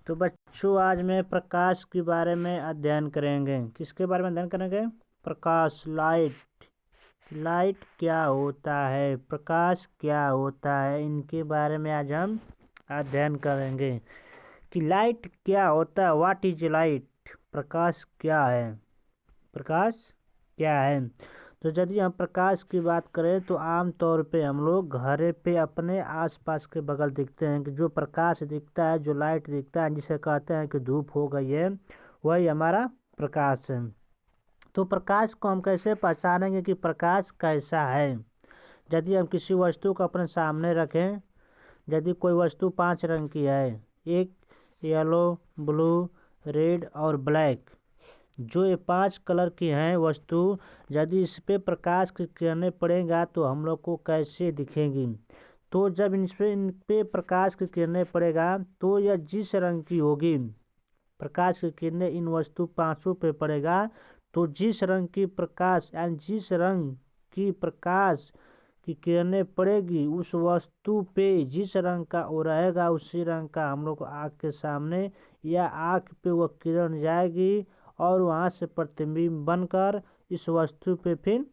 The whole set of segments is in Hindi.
तो बच्चों आज मैं प्रकाश के बारे में अध्ययन करेंगे। किसके बारे में अध्ययन करेंगे? प्रकाश, लाइट। लाइट क्या होता है, प्रकाश क्या होता है, इनके बारे में आज हम अध्ययन करेंगे कि लाइट क्या होता है। What is light? प्रकाश क्या है, प्रकाश क्या है। तो यदि हम प्रकाश की बात करें तो आम तौर पे हम लोग घरे पे अपने आसपास के बगल देखते हैं कि जो प्रकाश दिखता है, जो लाइट दिखता है, जिसे कहते हैं कि धूप हो गई है, वही हमारा प्रकाश है। तो प्रकाश को हम कैसे पहचानेंगे कि प्रकाश कैसा है? यदि हम किसी वस्तु को अपने सामने रखें, यदि कोई वस्तु 5 रंग की है, एक येलो, ब्लू, रेड और ब्लैक, जो ये 5 कलर की हैं वस्तु, यदि इस पे प्रकाश की किरणें पड़ेगा तो हम लोग को कैसे दिखेंगी? तो जब इन पे प्रकाश की किरणें पड़ेगा तो यह जिस रंग की होगी, प्रकाश की किरणें इन वस्तु 5 पे पड़ेगा तो जिस रंग की प्रकाश यानी जिस रंग की प्रकाश की किरणें पड़ेगी उस वस्तु पे जिस रंग का वो रहेगा, उसी रंग का हम लोग आँख के सामने या आँख पे वो किरण जाएगी और वहाँ से प्रतिबिंब बनकर इस वस्तु पे फिर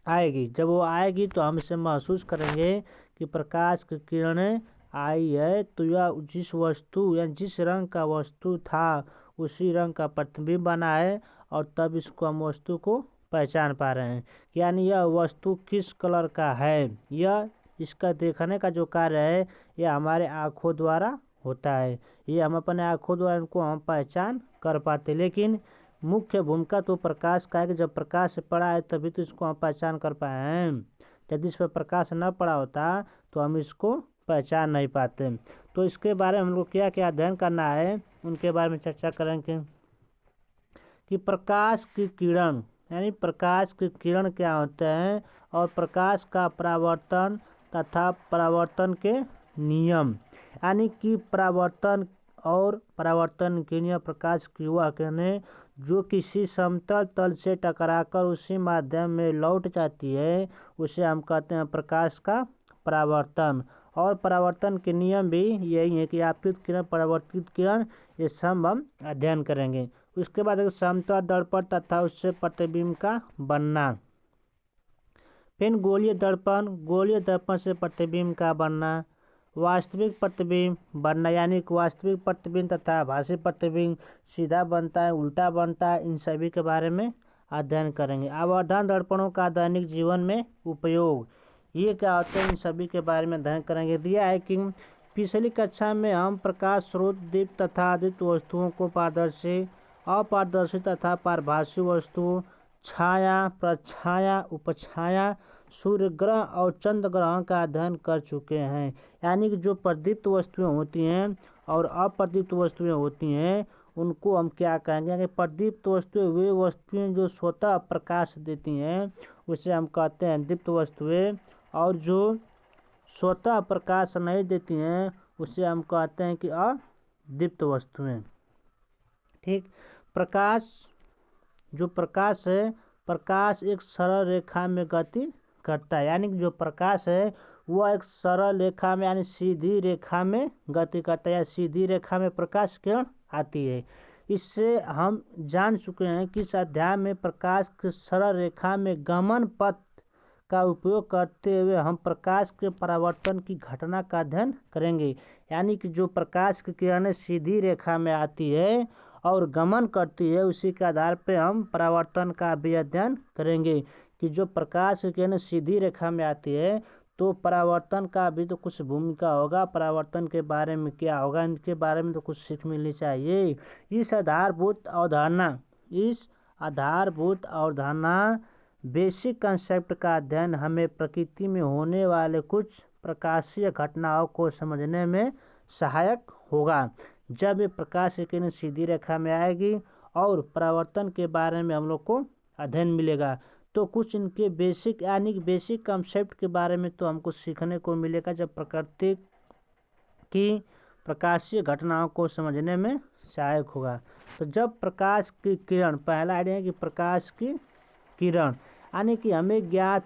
आएगी। जब वो आएगी तो हम इसे महसूस करेंगे कि प्रकाश की किरणें आई है, तो यह जिस वस्तु या जिस रंग का वस्तु था उसी रंग का प्रतिबिंब बना है और तब इसको हम वस्तु को पहचान पा रहे हैं। यानी यह वस्तु किस कलर का है, यह इसका देखने का जो कार्य है यह हमारे आँखों द्वारा होता है। ये हम अपने आँखों द्वारा इनको हम पहचान कर पाते, लेकिन मुख्य भूमिका तो प्रकाश का है कि जब प्रकाश पड़ा है तभी तो इसको हम पहचान कर पाए हैं। यदि इस पर प्रकाश न पड़ा होता तो हम इसको पहचान नहीं पाते। तो इसके बारे में हम लोग क्या क्या अध्ययन करना है उनके बारे में चर्चा करेंगे कि प्रकाश की किरण यानी प्रकाश की किरण क्या होते हैं और प्रकाश का परावर्तन तथा परावर्तन के नियम, यानी कि परावर्तन और परावर्तन के नियम। प्रकाश की वह किरणें जो किसी समतल तल से टकराकर उसी माध्यम में लौट जाती है उसे हम कहते हैं प्रकाश का परावर्तन। और परावर्तन के नियम भी यही है कि आपतित किरण, परावर्तित किरण, ये सब हम अध्ययन करेंगे। उसके बाद समतल दर्पण तथा उससे प्रतिबिंब का बनना, फिर गोलीय दर्पण से प्रतिबिंब का बनना, वास्तविक प्रतिबिंब बनना, यानी कि वास्तविक प्रतिबिंब तथा आभासी प्रतिबिंब सीधा बनता है, उल्टा बनता है, इन सभी के बारे में अध्ययन करेंगे। आवर्धन दर्पणों का दैनिक जीवन में उपयोग, ये क्या होता है, इन सभी के बारे में अध्ययन करेंगे। दिया है कि पिछली कक्षा में हम प्रकाश स्रोत, दीप्त तथा अदीप्त वस्तुओं को पारदर्शी, अपारदर्शी तथा पारभासी वस्तुओं, छाया, प्रछाया, उपछाया, सूर्य ग्रह और चंद्र ग्रह का अध्ययन कर चुके हैं। यानी कि जो प्रदीप्त वस्तुएं होती हैं और अप्रदीप्त वस्तुएं होती हैं उनको हम क्या कहेंगे कि प्रदीप्त वस्तुएं वे वस्तुएं जो स्वतः प्रकाश देती हैं उसे हम कहते हैं दीप्त वस्तुएं, और जो स्वतः प्रकाश नहीं देती हैं उसे हम कहते हैं कि अदीप्त वस्तुएं। ठीक। प्रकाश, जो प्रकाश है, प्रकाश एक सरल रेखा में गति करता है, यानी कि जो प्रकाश है वह एक सरल रेखा में यानी सीधी रेखा में गति करता है या सीधी रेखा में प्रकाश किरण आती है। इससे हम जान चुके हैं कि इस अध्याय में प्रकाश की सरल रेखा में गमन पथ का उपयोग करते हुए हम प्रकाश के परावर्तन की घटना का अध्ययन करेंगे। यानी कि जो प्रकाश की किरणें सीधी रेखा में आती है और गमन करती है उसी के आधार पर हम परावर्तन का भी अध्ययन करेंगे कि जो प्रकाश की किरणें सीधी रेखा में आती है तो परावर्तन का भी तो कुछ भूमिका होगा। परावर्तन के बारे में क्या होगा, इनके बारे में तो कुछ सीख मिलनी चाहिए। इस आधारभूत अवधारणा बेसिक कंसेप्ट का अध्ययन हमें प्रकृति में होने वाले कुछ प्रकाशीय घटनाओं को समझने में सहायक होगा। जब ये प्रकाश की किरण सीधी रेखा में आएगी और परावर्तन के बारे में हम लोग को अध्ययन मिलेगा तो कुछ इनके बेसिक यानी बेसिक कंसेप्ट के बारे में तो हमको सीखने को मिलेगा जब प्रकृति की प्रकाशीय घटनाओं को समझने में सहायक होगा। तो जब प्रकाश की किरण, पहला आइडिया है कि प्रकाश की किरण, यानी कि हमें क्या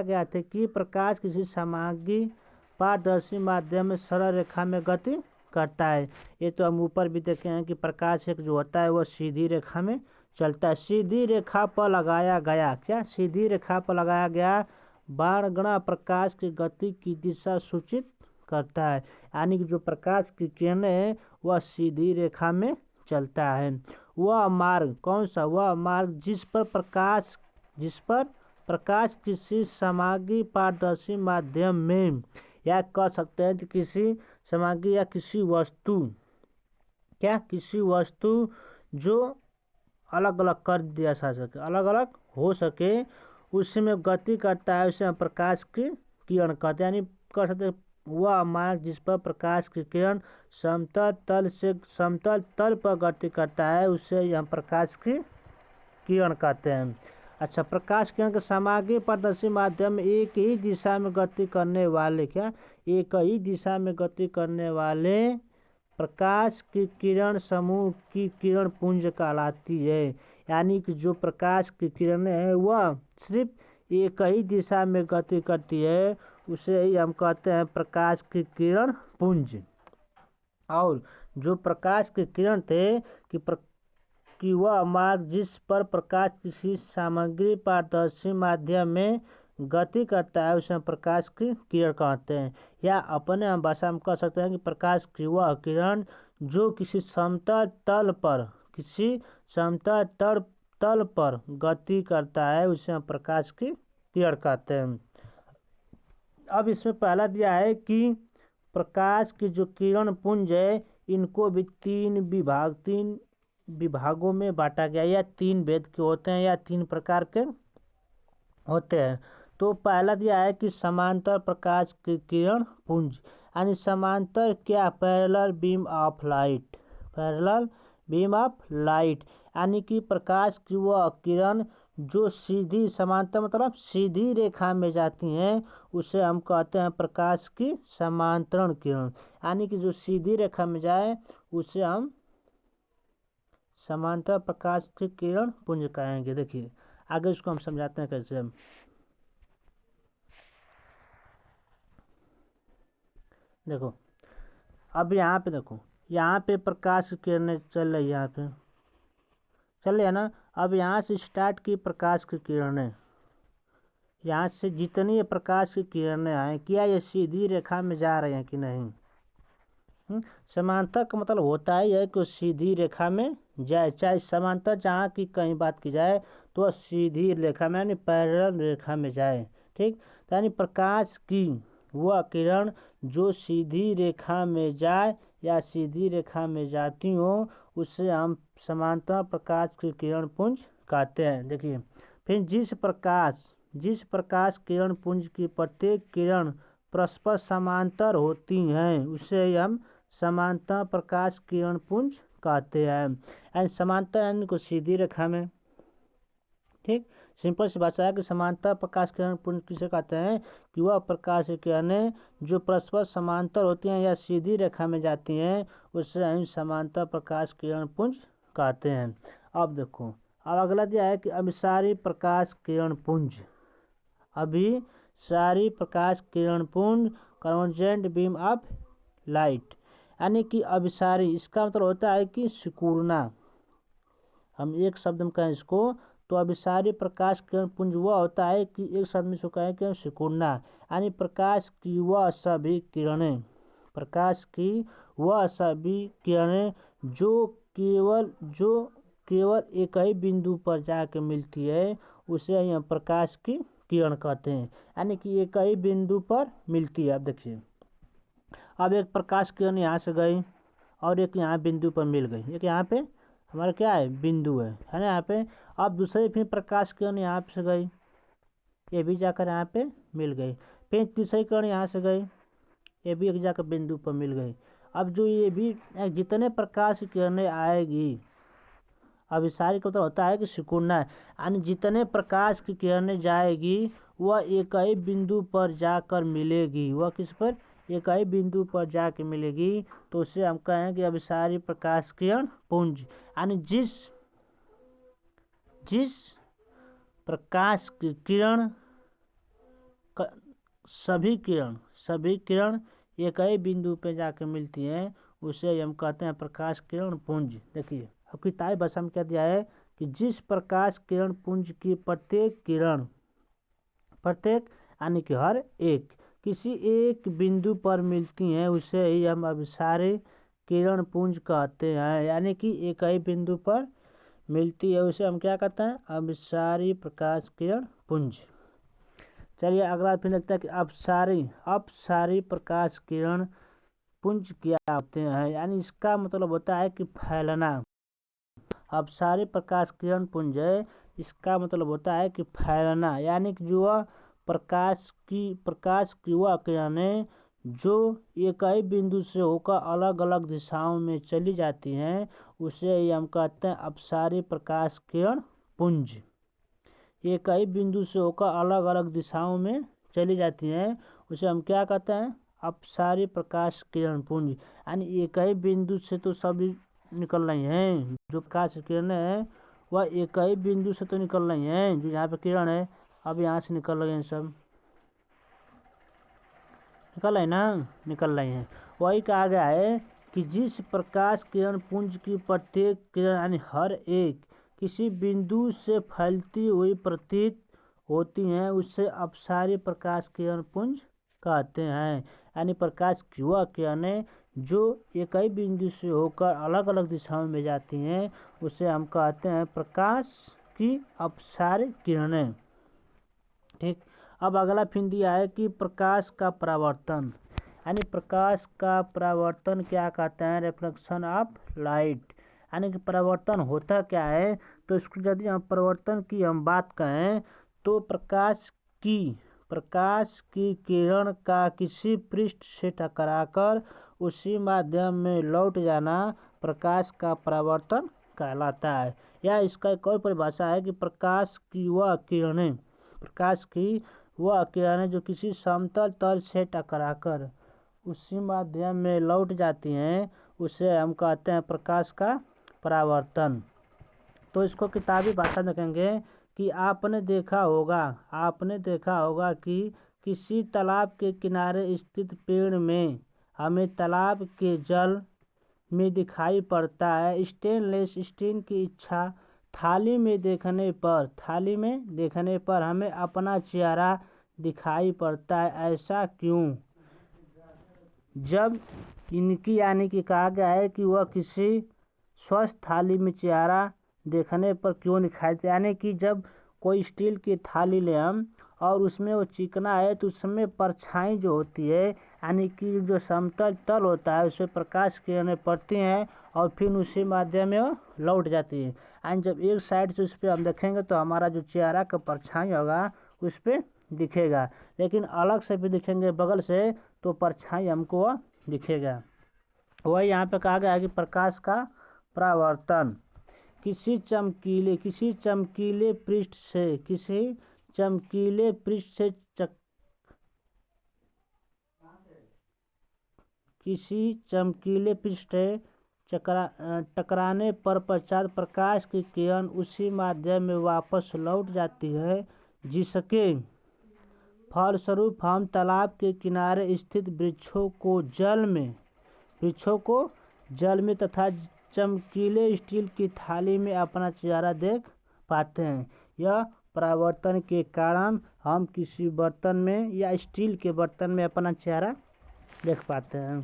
ज्ञात है कि प्रकाश किसी सामग्री पारदर्शी माध्यम में सरल रेखा में गति करता है। ये तो हम ऊपर भी देखे हैं कि प्रकाश एक जो होता है वह सीधी रेखा में चलता है। सीधी रेखा पर लगाया गया, क्या सीधी रेखा पर लगाया गया बाणगणा प्रकाश की गति की दिशा सूचित करता है। यानी कि जो प्रकाश की किरणें है वह सीधी रेखा में चलता है। वह मार्ग कौन सा? वह मार्ग जिस पर प्रकाश किसी सामग्री पारदर्शी माध्यम में, या कह सकते हैं कि किसी सामग्री या किसी वस्तु, क्या किसी वस्तु जो अलग अलग कर दिया जा सके, अलग अलग हो सके, उसमें गति करता है, उसे हम प्रकाश की किरण कहते हैं। यानी कह सकते हैं वह मार्ग जिस पर प्रकाश की किरण समतल तल से समतल तल पर गति करता है, उसे हम प्रकाश की किरण कहते हैं। अच्छा, प्रकाश किरण के सामग्री पारदर्शी माध्यम में एक ही दिशा में गति करने वाले, क्या एक ही दिशा में गति करने वाले प्रकाश की किरण समूह की किरण पुंज कहलाती है। यानी कि जो प्रकाश की किरणें हैं वह सिर्फ एक ही दिशा में गति करती है, उसे ही हम कहते हैं प्रकाश की किरण पुंज। और जो प्रकाश की किरण थे कि वह मार्ग जिस पर प्रकाश किसी सामग्री पारदर्शी माध्यम में गति करता है, उसे हम प्रकाश की किरण कहते हैं। या अपने हम भाषा में कह सकते हैं कि प्रकाश की वह किरण जो किसी समतल तल पर गति करता है, उसे हम प्रकाश की किरण कहते हैं। अब इसमें पहला दिया है कि प्रकाश की जो किरण पुंज है इनको भी तीन विभागों में बांटा गया, या तीन भेद के होते हैं, या तीन प्रकार के होते हैं। तो पहला दिया है कि समांतर प्रकाश की किरण पुंज, यानी समांतर क्या? Parallel beam of light, parallel beam of light, यानी कि प्रकाश की वह किरण जो सीधी समांतर मतलब सीधी रेखा में जाती हैं, उसे हम कहते हैं प्रकाश की समांतरण किरण। यानी कि जो सीधी रेखा में जाए उसे हम समांतर प्रकाश की किरण पुंज कहेंगे। देखिए आगे इसको हम समझाते हैं कैसे। देखो अब यहाँ पे देखो, यहाँ पे प्रकाश की किरणें चल रही है, यहाँ पे चल रही है ना। अब यहाँ से स्टार्ट की प्रकाश की किरणें, यहाँ से जितनी प्रकाश की किरणें आए, क्या ये सीधी रेखा में जा रही हैं कि नहीं? समांतर का मतलब होता है यह कि सीधी रेखा में जाए, चाहे समांतर जहाँ की कहीं बात की जाए तो सीधी रेखा में यानी पैरेलल रेखा में जाए। ठीक, यानी प्रकाश की वह किरण जो सीधी रेखा में जाए या सीधी रेखा में जाती हो, उससे हम समांतर प्रकाश की किरण पुंज कहते हैं। देखिए फिर जिस प्रकाश किरण पुंज की प्रत्येक किरण परस्पर समांतर होती हैं, उसे हम समांतर प्रकाश किरण पुंज कहते हैं। एंड समांतर यानी को सीधी रेखा में। ठीक, सिंपल सी भाषा है कि समांतर प्रकाश किरण पुंज किसे कहते हैं? कि वह प्रकाश की किरणें जो परस्पर समांतर होती हैं या सीधी रेखा में जाती हैं, उससे हम समांतर प्रकाश किरण पुंज कहते हैं। अब देखो, अब अगला दिया है कि अभिसारी प्रकाश किरण पुंज, अभिसारी प्रकाश किरण पुंज कन्वर्जेंट बीम ऑफ लाइट, यानी कि अभिसारी इसका मतलब होता है कि सिकुड़ना। हम एक शब्द में कहें इसको तो अभिसारी प्रकाश किरण पुंज वह होता है कि एक शब्द में इसको कहें कि सिकुड़ना, यानी प्रकाश की वह सभी किरणें, प्रकाश की वह सभी किरणें जो केवल एक ही बिंदु पर जाकर मिलती है, उसे हम प्रकाश की किरण कहते हैं। यानी कि एक ही बिंदु पर मिलती है। अब देखिए, अब एक प्रकाश किरण यहाँ से गई और एक यहाँ बिंदु पर मिल गई, एक यहाँ पे हमारा क्या है? बिंदु है ना यहाँ पे। अब दूसरी फिर प्रकाश किरण यहाँ से गई, ये भी जाकर यहाँ पे मिल गई। फिर तीसरी किरण यहाँ से गई, ये भी एक जाकर बिंदु पर मिल गई। अब जो ये भी जितने प्रकाश की किरणें आएगी, अभिसारी का मतलब होता है कि सिकुड़ना है, यानी जितने प्रकाश की किरणें जाएगी वह एक ही बिंदु पर जाकर मिलेगी। वह किस पर? एक ही बिंदु पर जाकर मिलेगी, तो उसे हम कहेंगे अभिसारी प्रकाश किरण पुंज। यानी जिस प्रकाश की किरण सभी किरण एक ही बिंदु पे जाके मिलती हैं उसे हम कहते हैं प्रकाश किरण पुंज। देखिए अब किताबी भाषा में क्या दिया है कि जिस प्रकाश किरण पुंज की प्रत्येक यानी कि हर एक किसी एक बिंदु पर मिलती हैं उसे ही हम अभिसारी किरण पुंज कहते हैं। यानी कि एक ही बिंदु पर मिलती है उसे हम क्या कहते हैं, अभिसारी प्रकाश किरण पुंज। चलिए अगला फिर लगता है कि अपसारी प्रकाश किरण पुंज क्या होते हैं। यानी इसका मतलब होता है कि फैलना। अपसारी प्रकाश किरण पुंज इसका मतलब होता है कि फैलना, यानी कि जो प्रकाश की वह किरणें जो एक ही बिंदु से होकर अलग अलग दिशाओं में चली जाती हैं उसे हम कहते हैं अपसारी प्रकाश किरण पुंज। एक ही बिंदु से होकर अलग अलग दिशाओं में चली जाती हैं उसे हम क्या कहते हैं, अपसारी प्रकाश किरण पुंज। यानी एक ही बिंदु से तो सभी निकल रही हैं, जो प्रकाश किरणें हैं वह एक ही बिंदु से तो निकल रही हैं। जो यहाँ पे किरण है अब यहाँ से निकल रही हैं, सब निकल रही ना, निकल रही हैं। वही कहा गया है कि जिस प्रकाश किरण पुंज की प्रत्येक किरण यानी हर एक किसी बिंदु से फैलती हुई प्रतीत होती हैं उससे अपसारी प्रकाश किरण पुंज कहते हैं। यानी प्रकाश की वह किरणें जो एक ही बिंदु से होकर अलग अलग दिशाओं में जाती हैं उसे हम कहते हैं प्रकाश की अपसारी किरणें। ठीक, अब अगला फिर दिया है कि प्रकाश का परावर्तन। यानी प्रकाश का परावर्तन क्या कहते हैं, रिफ्लेक्शन ऑफ लाइट। यानी कि परावर्तन होता क्या है, तो इसको यदि हम परावर्तन की हम बात करें तो प्रकाश की किरण का किसी पृष्ठ से टकराकर उसी माध्यम में लौट जाना प्रकाश का परावर्तन कहलाता है। या इसका एक और परिभाषा है कि प्रकाश की वह किरणें जो किसी समतल तल से टकराकर उसी माध्यम में लौट जाती हैं उसे हम कहते हैं प्रकाश का परावर्तन। तो इसको किताबी भाषा में कहेंगे कि आपने देखा होगा कि किसी तालाब के किनारे स्थित पेड़ में हमें तालाब के जल में दिखाई पड़ता है। स्टेनलेस स्टील की इच्छा थाली में देखने पर हमें अपना चेहरा दिखाई पड़ता है, ऐसा क्यों? जब इनकी यानी कि कहा गया है कि वह किसी स्वस्थ थाली में चेहरा देखने पर क्यों दिखाई देता है। यानी कि जब कोई स्टील की थाली ले हम और उसमें वो चिकना है तो उसमें परछाई जो होती है यानी कि जो समतल तल होता है उसमें प्रकाश किरणें पड़ती हैं और फिर उसी माध्यम में वो लौट जाती है। एंड जब एक साइड से उस पर हम देखेंगे तो हमारा जो चेहरा का परछाई होगा उस पर दिखेगा, लेकिन अलग से भी दिखेंगे बगल से तो परछाई हमको वह दिखेगा। वही यहाँ पे कहा गया है कि प्रकाश का परावर्तन किसी चमकीले पृष्ठ से टकराने पर पश्चात प्रकाश की किरण उसी माध्यम में वापस लौट जाती है, जिसके फलस्वरूप हम तालाब के किनारे स्थित वृक्षों को जल में तथा चमकीले स्टील की थाली में अपना चेहरा देख पाते हैं। यह परावर्तन के कारण हम किसी बर्तन में या स्टील के बर्तन में अपना चेहरा देख पाते हैं।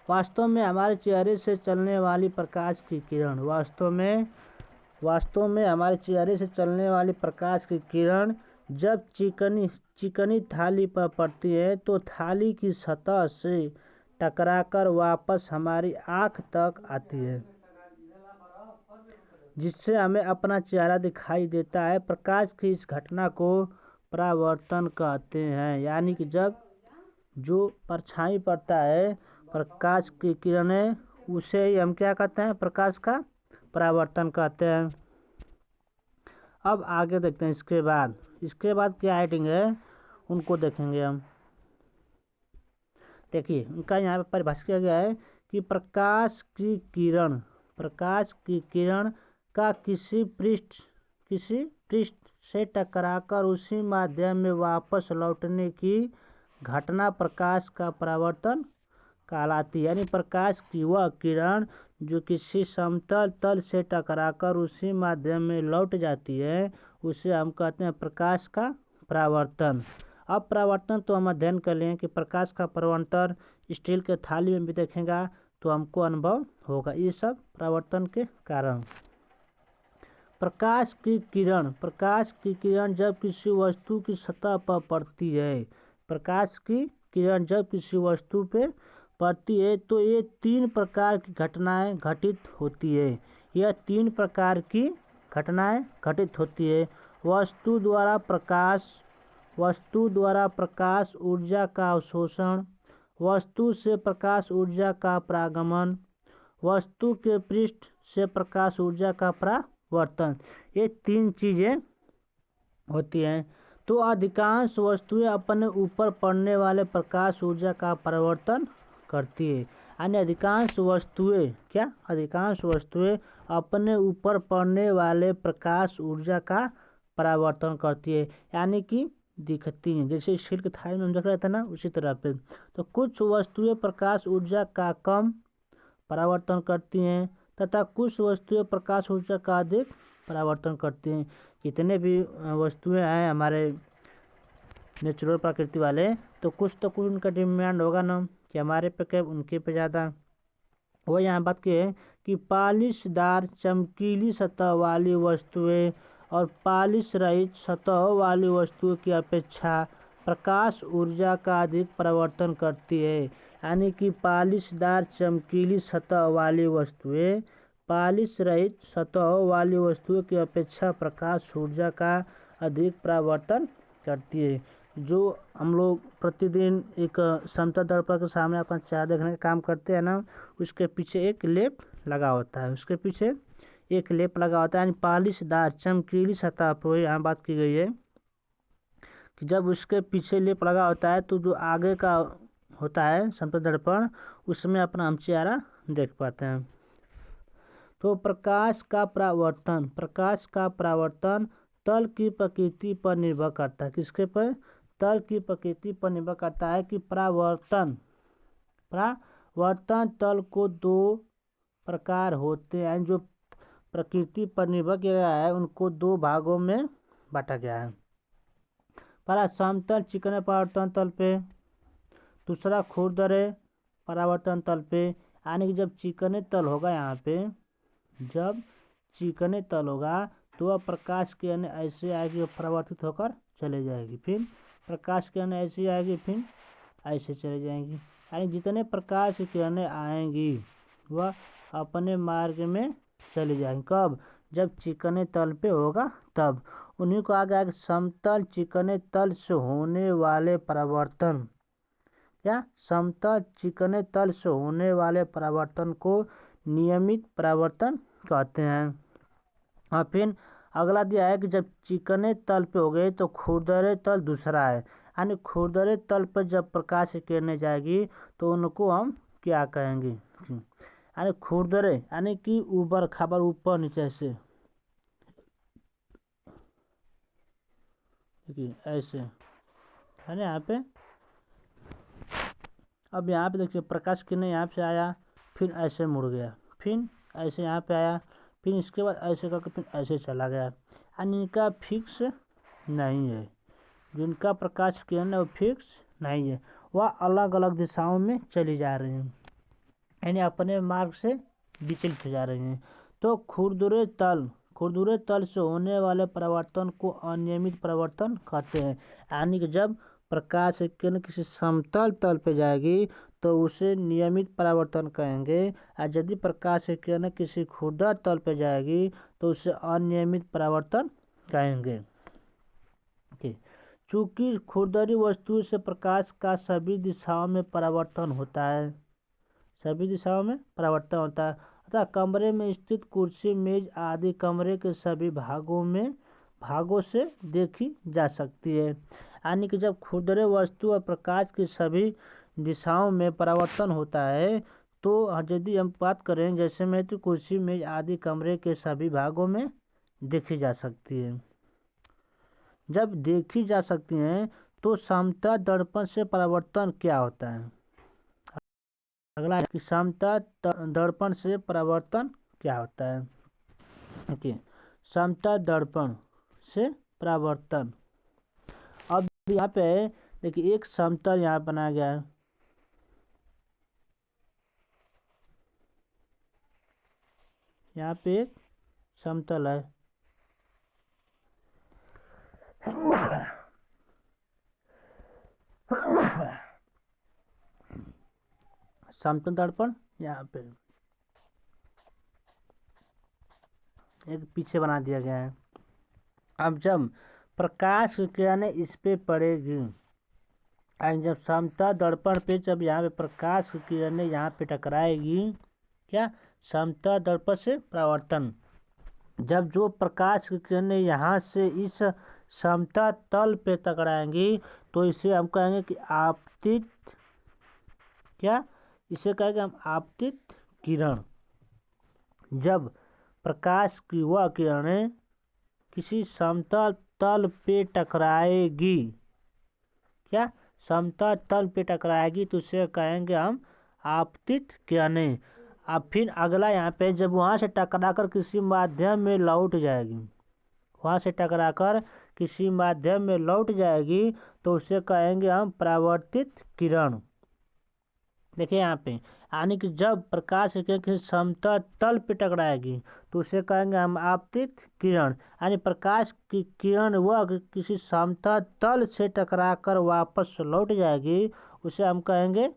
वास्तव में हमारे चेहरे से चलने वाली प्रकाश की किरण जब चिकनी थाली पर पड़ती है तो थाली की सतह से टकराकर वापस हमारी आँख तक आती है, जिससे हमें अपना चेहरा दिखाई देता है। प्रकाश की इस घटना को परावर्तन कहते हैं। यानी कि जब जो परछाई पड़ता है प्रकाश की किरणें उसे ही हम क्या कहते हैं, प्रकाश का परावर्तन कहते हैं। अब आगे देखते हैं इसके बाद क्या हेडिंग है उनको देखेंगे हम। देखिए उनका यहाँ पर परिभाषित किया गया है कि प्रकाश की किरण का किसी पृष्ठ से टकराकर उसी माध्यम में वापस लौटने की घटना प्रकाश का परावर्तन कहलाती है। यानी प्रकाश की वह किरण जो किसी समतल तल से टकराकर उसी माध्यम में लौट जाती है, उसे हम कहते हैं प्रकाश का परावर्तन। अब परावर्तन तो हम अध्ययन कर लें कि प्रकाश का परावर्तन स्टील के थाली में भी देखेगा तो हमको अनुभव होगा। ये सब परावर्तन के कारण। प्रकाश की किरण जब किसी वस्तु की सतह पर पड़ती है, प्रकाश की किरण जब किसी वस्तु पे पड़ती है तो ये 3 प्रकार की घटनाएं घटित होती है। यह 3 प्रकार की घटनाएं घटित होती है। वस्तु द्वारा प्रकाश ऊर्जा का अवशोषण, वस्तु से प्रकाश ऊर्जा का परागमन, वस्तु के पृष्ठ से प्रकाश ऊर्जा का परावर्तन। ये 3 चीजें होती हैं। तो अधिकांश वस्तुएं अपने ऊपर पड़ने वाले प्रकाश ऊर्जा का परावर्तन करती है। यानी अधिकांश वस्तुएं अपने ऊपर पड़ने वाले प्रकाश ऊर्जा का परावर्तन करती है, यानी कि दिखती हैं। जैसे स्टील के थाली में हम देख रहे थे ना, उसी तरह पे। तो कुछ वस्तुएं प्रकाश ऊर्जा का कम परावर्तन करती हैं तथा कुछ वस्तुएं प्रकाश ऊर्जा का अधिक परावर्तन करती हैं। जितने भी वस्तुएं हैं हमारे नेचुरल प्रकृति वाले, तो कुछ उनका डिमांड होगा ना कि हमारे पे क्या उनके पे ज़्यादा। वो यहाँ बात की है कि पॉलिशदार चमकीली सतह वाली वस्तुएं और पॉलिश रहित सतह वाली वस्तुओं की अपेक्षा प्रकाश ऊर्जा का अधिक परावर्तन करती है। यानी कि पॉलिशदार चमकीली सतह वाली वस्तुएं पॉलिश रहित सतह वाली वस्तुओं की अपेक्षा प्रकाश ऊर्जा का अधिक परावर्तन करती है। जो हम लोग प्रतिदिन एक समतल दर्पण के सामने अपना चेहरा देखने का काम करते हैं ना, उसके पीछे एक लेप लगा होता है, यानी पॉलिशदार चमकीली सतह पर यहाँ बात की गई है कि जब उसके पीछे लेप लगा होता है तो जो आगे का होता है समतल दर्पण, उसमें अपना हम चेहरा देख पाते हैं। तो प्रकाश का परावर्तन तल की प्रकृति पर निर्भर करता है। किसके पर? तल की प्रकृति पर निर्भर करता है कि परावर्तन तल को 2 प्रकार होते हैं। जो प्रकृति पर निर्भर किया गया है उनको 2 भागों में बांटा गया है। पहला समतल चिकने परावर्तन तल पे, दूसरा खुरदरे परावर्तन तल पे। यानी कि जब चिकने तल होगा, यहाँ पे जब चिकने तल होगा तो वह प्रकाश की किरणें ऐसे आएगी और परावर्तित होकर चले जाएगी, फिर प्रकाश की किरणें ऐसी आएगी, फिर ऐसे चले जाएंगी। यानी जितने प्रकाश की किरणें आएंगी वह अपने मार्ग में चली जाएंगी। कब? जब चिकने तल पे होगा तब। उन्हीं को आगे समतल चिकने तल से होने वाले परावर्तन, समतल चिकने तल से होने वाले परावर्तन को नियमित परावर्तन कहते हैं। और फिर अगला दिया है कि जब चिकने तल पे हो गए तो खुरदरे तल दूसरा है। यानी खुरदरे तल पर जब प्रकाश की किरणें जाएगी तो उनको हम क्या कहेंगे? यानी खुरदरे यानी कि ऊपर खबर ऊपर नीचे से ऐसे है ना यहाँ पे। अब यहाँ पे देखिए प्रकाश किरणें यहाँ से आया, फिर ऐसे मुड़ गया, फिर ऐसे यहाँ पे आया, फिर इसके बाद ऐसे करके फिर ऐसे चला गया। यानी इनका फिक्स नहीं है, जिनका प्रकाश किरण है वो फिक्स नहीं है, वह अलग अलग दिशाओं में चली जा रही हैं, यानी अपने मार्ग से विचलित हो जा रही हैं। तो खुरदुरे तल से होने वाले परावर्तन को अनियमित परावर्तन कहते हैं। यानी कि जब प्रकाश की किरण किसी समतल तल पे जाएगी तो उसे नियमित परावर्तन कहेंगे, और यदि प्रकाश की किरण किसी खुरदर तल पे जाएगी तो उसे अनियमित परावर्तन कहेंगे। चूंकि खुरदरी वस्तु से प्रकाश का सभी दिशाओं में परावर्तन होता है, अतः कमरे में स्थित कुर्सी, मेज आदि कमरे के सभी भागों से देखी जा सकती है। यानी कि जब खुरदरे वस्तु और प्रकाश की सभी दिशाओं में परावर्तन होता है तो यदि हम बात करें जैसे में तो कुर्सी, मेज आदि कमरे के सभी भागों में देखी जा सकती है। जब देखी जा सकती हैं तो समतल दर्पण से परावर्तन क्या होता है? अगला है कि समतल दर्पण से परावर्तन क्या होता है? देखिए, समतल दर्पण से परावर्तन। अब यहाँ पे देखिए एक समतल यहाँ बनाया गया है, यहाँ पे एक समतल है। समतल दर्पण यहाँ पे एक पीछे बना दिया गया है। अब जब प्रकाश की किरणें इस पे पड़ेगी, और जब समतल दर्पण पे जब यहाँ पे प्रकाश की किरणें यहाँ पे टकराएगी, क्या समतल दर्पण से परावर्तन। जब जो प्रकाश की किरणें यहाँ से इस समतल तल पे टकराएंगी तो इसे हम कहेंगे कि आपतित, क्या इसे कहेंगे हम आपतित किरण। जब प्रकाश की वह किरणें किसी समतल तल पे टकराएगी, क्या समतल तल पे टकराएगी तो उसे कहेंगे हम आपतित किरणें। अब फिर अगला यहाँ पे जब वहाँ से टकराकर किसी माध्यम में लौट जाएगी, वहाँ से टकराकर किसी माध्यम में लौट जाएगी तो उसे कहेंगे हम परावर्तित किरण। देखिए यहाँ पे, यानी कि जब प्रकाश की किरण किसी समतल तल पे टकराएगी तो उसे कहेंगे हम आपतित किरण। यानी प्रकाश की किरण वह किसी समतल तल से टकराकर वापस लौट जाएगी, उसे हम कहेंगे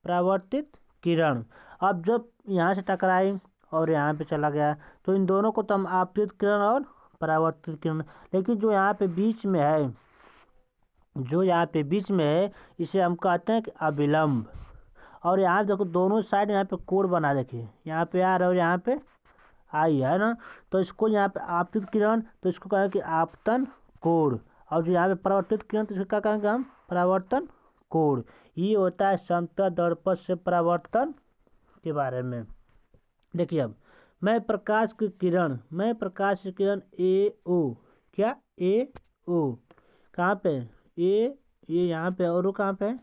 परावर्तित किरण। अब जब यहाँ से टकराई और यहाँ पे चला गया तो इन दोनों को तो हम आपतित किरण और परावर्तित किरण, लेकिन जो यहाँ पे बीच में है, जो यहाँ पे बीच में है, इसे हम कहते हैं कि अविलंब। और यहाँ देखो दोनों साइड यहाँ पे कोण बना, देखिए यहाँ पे आर और यहाँ पे आई है ना, तो इसको यहाँ पे आपतित किरण तो इसको कहेंगे कि आपतन कोण, और जो यहाँ पे परावर्तित किरण तो इसको क्या कहेंगे हम परावर्तन कोण। ये होता है समतल दर्पण से परावर्तन के बारे में। देखिए अब मैं प्रकाश की किरण ए ओ, क्या ए ओ कहाँ पे ये यहाँ पे, और कहाँ पे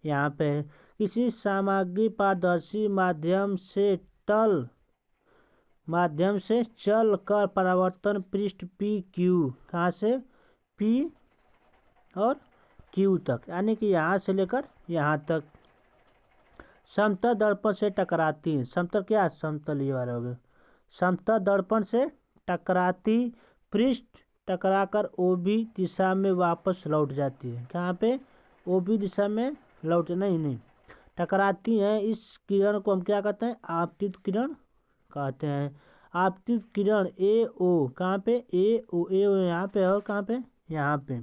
यहाँ पे किसी सामग्री पारदर्शी माध्यम से चल कर परावर्तन पृष्ठ पी क्यू, कहाँ से पी और क्यू तक, यानी कि यहाँ से लेकर यहाँ तक समतल दर्पण से टकराती है। समतल क्या, समतल ये वाला हो गया। समतल दर्पण से टकराती पृष्ठ टकराकर ओबी दिशा में वापस लौट जाती है। कहाँ पे ओबी दिशा में लौट, नहीं टकराती हैं। इस किरण को हम क्या कहते हैं, आपतित किरण कहते हैं। आपतित किरण ए ओ, कहाँ पे ए ओ यहाँ पे, और कहाँ पे यहाँ पे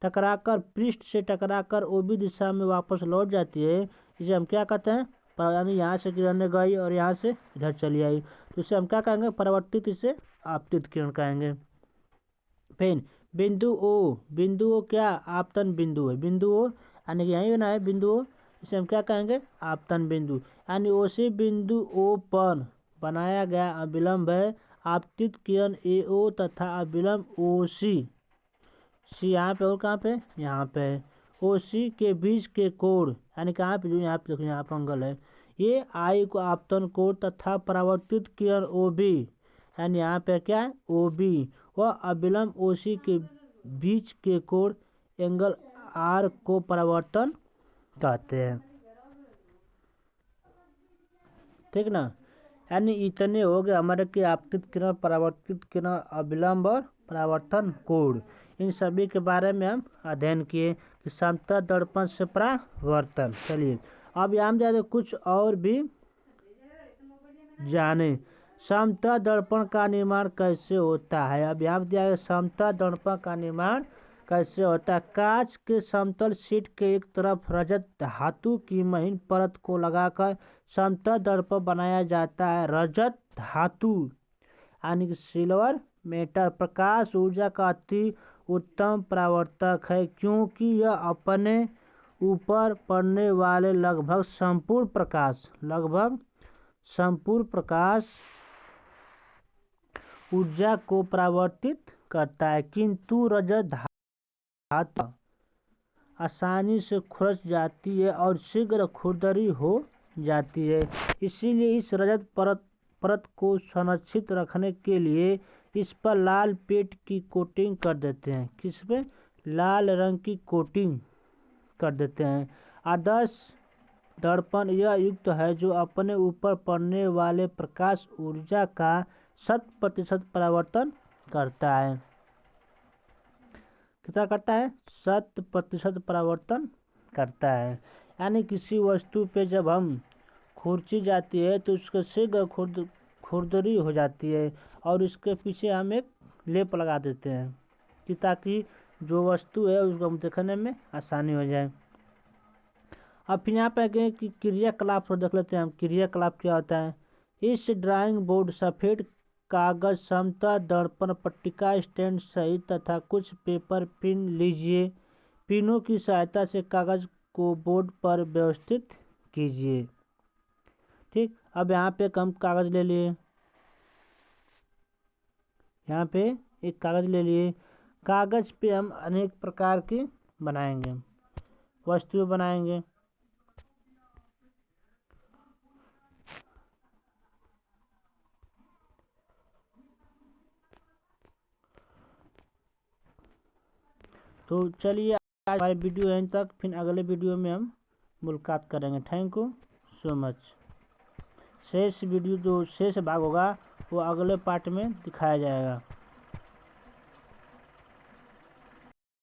टकराकर पृष्ठ से टकराकर ओबी दिशा में वापस लौट जाती है। इसे हम क्या कहते हैं, यानी यहाँ से किरणें गई और यहाँ से इधर चली आई तो इसे हम क्या कहेंगे परावर्तित, इसे आपतित किरण कहेंगे। फिर बिंदु ओ क्या आपतन बिंदु है, बिंदु ओ यानी कि यही बना है बिंदु ओ, इसे हम क्या कहेंगे आपतन बिंदु। यानी उसी बिंदु ओ पर बनाया गया अविलंब है आपतित किरण ए ओ तथा अविलंब ओ सी यहाँ पे और कहाँ पे यहाँ पे ओ सी के बीच के कोण, यानी कहाँ पे जो यहाँ पे देखो यहाँ पर एंगल है, ये आई को आपतन कोण तथा परावर्तित किरण ओ बी, यानी यहाँ पे क्या है ओ बी, वह अविलंब ओ सी के बीच के कोण एंगल आर को परावर्तन कहते हैं। ठीक ना, यानी इतने हो गए हमारे कि आपतित किरण, परावर्तित किरण, अविलंब और परावर्तन कोण। इन सभी के बारे में हम अध्ययन किए कि समतल दर्पण से परावर्तन। चलिए अब यहाँ जाते कुछ और भी जाने। समतल दर्पण का निर्माण कैसे होता है। अब यहाँ दिया है समतल दर्पण का निर्माण कैसे होता है। कांच के समतल शीट के एक तरफ रजत धातु की महीन परत को लगाकर समतल दर्पण बनाया जाता है। रजत धातु यानी कि सिल्वर मेटल प्रकाश ऊर्जा का अति उत्तम परावर्तक है, क्योंकि यह अपने ऊपर पड़ने वाले लगभग संपूर्ण प्रकाश ऊर्जा को परावर्तित करता है। किंतु रजत धातु आसानी से खुरच जाती है और शीघ्र खुरदरी हो जाती है। इसीलिए इस रजत परत को संरक्षित रखने के लिए इस पर लाल पेंट की कोटिंग कर देते हैं। किस पे? लाल रंग की कोटिंग कर देते हैं। आदर्श दर्पण यह युक्त है जो अपने ऊपर पड़ने वाले प्रकाश ऊर्जा का 100% परावर्तन करता है। कितना करता है? 100% परावर्तन करता है। यानी किसी वस्तु पे जब हम खुरची जाती है तो उसके शीघ्र खुरदरी हो जाती है और इसके पीछे हम एक लेप लगा देते हैं कि ताकि जो वस्तु है उसको हम देखने में आसानी हो जाए। अब फिर यहाँ पे गए कि क्रियाकलाप को देख लेते हैं हम। क्रियाकलाप क्या होता है? इस ड्राइंग बोर्ड सफ़ेद कागज, समतल दर्पण, पट्टिका स्टैंड सहित तथा कुछ पेपर पिन लीजिए। पिनों की सहायता से कागज को बोर्ड पर व्यवस्थित कीजिए। ठीक, अब यहाँ पे हम कागज ले लिए, यहाँ पे एक कागज ले लिए। कागज पे हम अनेक प्रकार की बनाएंगे, वस्तुएं बनाएंगे। तो चलिए आज हमारे वीडियो यहीं तक, फिर अगले वीडियो में हम मुलाकात करेंगे। Thank you so much. शेष वीडियो जो शेष भाग होगा वो अगले पार्ट में दिखाया जाएगा।